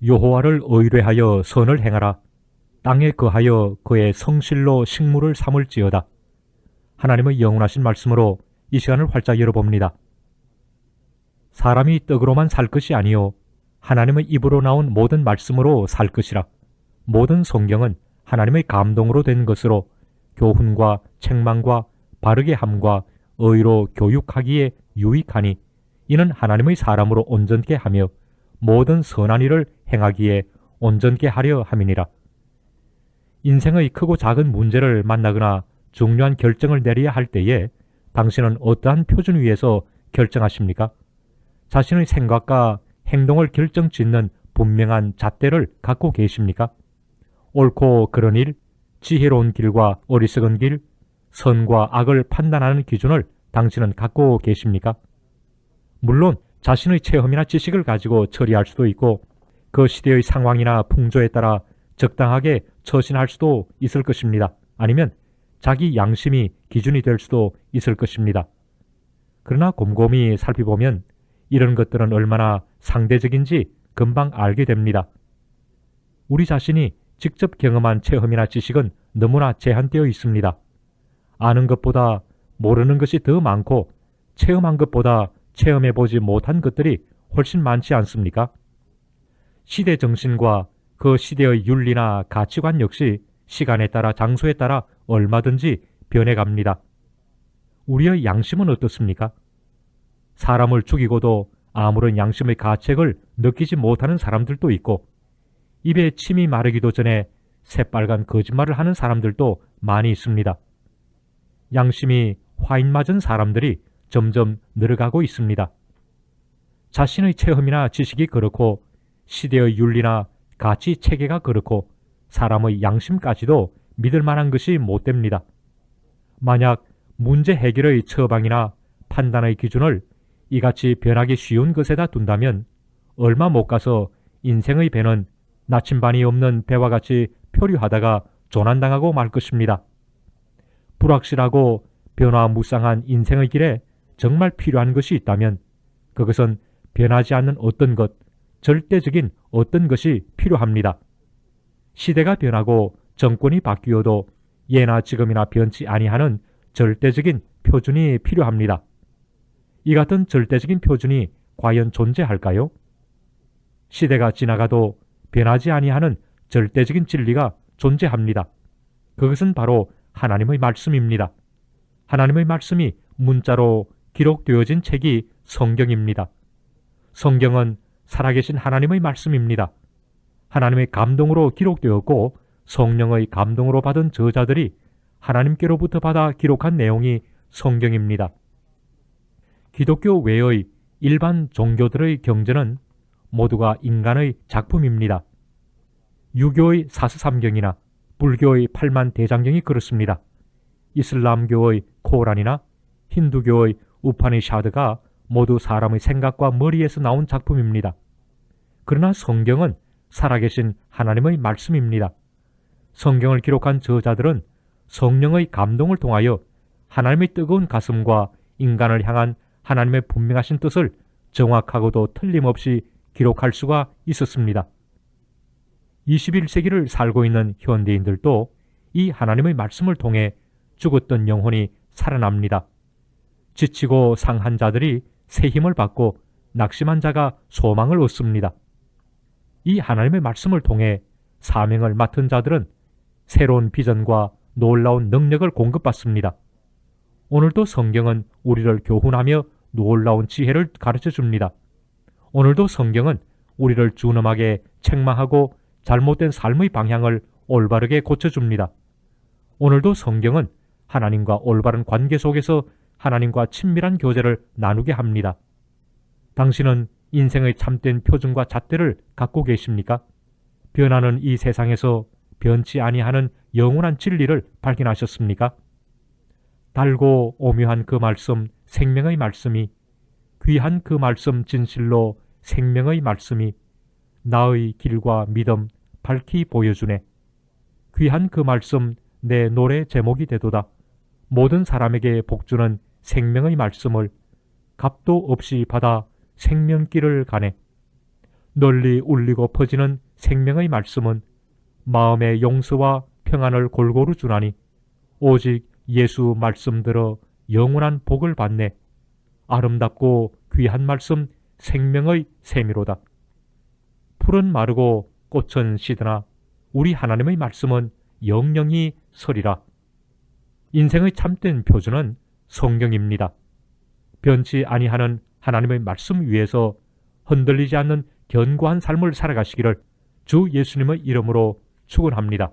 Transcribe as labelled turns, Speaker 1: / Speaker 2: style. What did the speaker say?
Speaker 1: 여호와를 의뢰하여 선을 행하라. 땅에 거하여 그의 성실로 식물을 삼을지어다. 하나님의 영원하신 말씀으로 이 시간을 활짝 열어봅니다. 사람이 떡으로만 살 것이 아니요 하나님의 입으로 나온 모든 말씀으로 살 것이라. 모든 성경은 하나님의 감동으로 된 것으로 교훈과 책망과 바르게 함과 의로 교육하기에 유익하니 이는 하나님의 사람으로 온전케 하며 모든 선한 일을 행하기에 온전케 하려 함이니라. 인생의 크고 작은 문제를 만나거나 중요한 결정을 내려야 할 때에 당신은 어떠한 표준 위에서 결정하십니까? 자신의 생각과 행동을 결정짓는 분명한 잣대를 갖고 계십니까? 옳고 그른 일, 지혜로운 길과 어리석은 길, 선과 악을 판단하는 기준을 당신은 갖고 계십니까? 물론 자신의 체험이나 지식을 가지고 처리할 수도 있고 그 시대의 상황이나 풍조에 따라 적당하게 처신할 수도 있을 것입니다. 아니면 자기 양심이 기준이 될 수도 있을 것입니다. 그러나 곰곰이 살펴보면 이런 것들은 얼마나 상대적인지 금방 알게 됩니다. 우리 자신이 직접 경험한 체험이나 지식은 너무나 제한되어 있습니다. 아는 것보다 모르는 것이 더 많고 체험한 것보다 체험해보지 못한 것들이 훨씬 많지 않습니까? 시대 정신과 그 시대의 윤리나 가치관 역시 시간에 따라 장소에 따라 얼마든지 변해갑니다. 우리의 양심은 어떻습니까? 사람을 죽이고도 아무런 양심의 가책을 느끼지 못하는 사람들도 있고 입에 침이 마르기도 전에 새빨간 거짓말을 하는 사람들도 많이 있습니다. 양심이 화인 맞은 사람들이 점점 늘어가고 있습니다. 자신의 체험이나 지식이 그렇고 시대의 윤리나 가치 체계가 그렇고 사람의 양심까지도 믿을 만한 것이 못 됩니다. 만약 문제 해결의 처방이나 판단의 기준을 이같이 변하기 쉬운 것에다 둔다면 얼마 못 가서 인생의 배는 나침반이 없는 배와 같이 표류하다가 조난당하고 말 것입니다. 불확실하고 변화무쌍한 인생의 길에 정말 필요한 것이 있다면 그것은 변하지 않는 어떤 것, 절대적인 어떤 것이 필요합니다. 시대가 변하고 정권이 바뀌어도 예나 지금이나 변치 아니하는 절대적인 표준이 필요합니다. 이 같은 절대적인 표준이 과연 존재할까요? 시대가 지나가도 변하지 아니하는 절대적인 진리가 존재합니다. 그것은 바로 하나님의 말씀입니다. 하나님의 말씀이 문자로 기록되어진 책이 성경입니다. 성경은 살아계신 하나님의 말씀입니다. 하나님의 감동으로 기록되었고 성령의 감동으로 받은 저자들이 하나님께로부터 받아 기록한 내용이 성경입니다. 기독교 외의 일반 종교들의 경전은 모두가 인간의 작품입니다. 유교의 사스삼경이나 불교의 8만 대장경이 그렇습니다. 이슬람교의 코란이나 힌두교의 우파니샤드가 모두 사람의 생각과 머리에서 나온 작품입니다. 그러나 성경은 살아계신 하나님의 말씀입니다. 성경을 기록한 저자들은 성령의 감동을 통하여 하나님의 뜨거운 가슴과 인간을 향한 하나님의 분명하신 뜻을 정확하고도 틀림없이 기록할 수가 있었습니다. 21세기를 살고 있는 현대인들도 이 하나님의 말씀을 통해 죽었던 영혼이 살아납니다. 지치고 상한 자들이 새 힘을 받고 낙심한 자가 소망을 얻습니다. 이 하나님의 말씀을 통해 사명을 맡은 자들은 새로운 비전과 놀라운 능력을 공급받습니다. 오늘도 성경은 우리를 교훈하며 놀라운 지혜를 가르쳐 줍니다. 오늘도 성경은 우리를 준엄하게 책망하고 잘못된 삶의 방향을 올바르게 고쳐줍니다. 오늘도 성경은 하나님과 올바른 관계 속에서 하나님과 친밀한 교제를 나누게 합니다. 당신은 인생의 참된 표준과 잣대를 갖고 계십니까? 변하는 이 세상에서 변치 아니하는 영원한 진리를 발견하셨습니까? 달고 오묘한 그 말씀, 생명의 말씀이, 귀한 그 말씀 진실로 생명의 말씀이 나의 길과 믿음 밝히 보여주네. 귀한 그 말씀 내 노래 제목이 되도다. 모든 사람에게 복주는 생명의 말씀을 값도 없이 받아 생명길을 가네. 널리 울리고 퍼지는 생명의 말씀은 마음의 용서와 평안을 골고루 주나니 오직 예수 말씀들어 영원한 복을 받네. 아름답고 귀한 말씀 생명의 샘이로다. 풀은 마르고 꽃은 시드나 우리 하나님의 말씀은 영영이 서리라. 인생의 참된 표준은 성경입니다. 변치 아니하는 하나님의 말씀 위에서 흔들리지 않는 견고한 삶을 살아가시기를 주 예수님의 이름으로 축원합니다.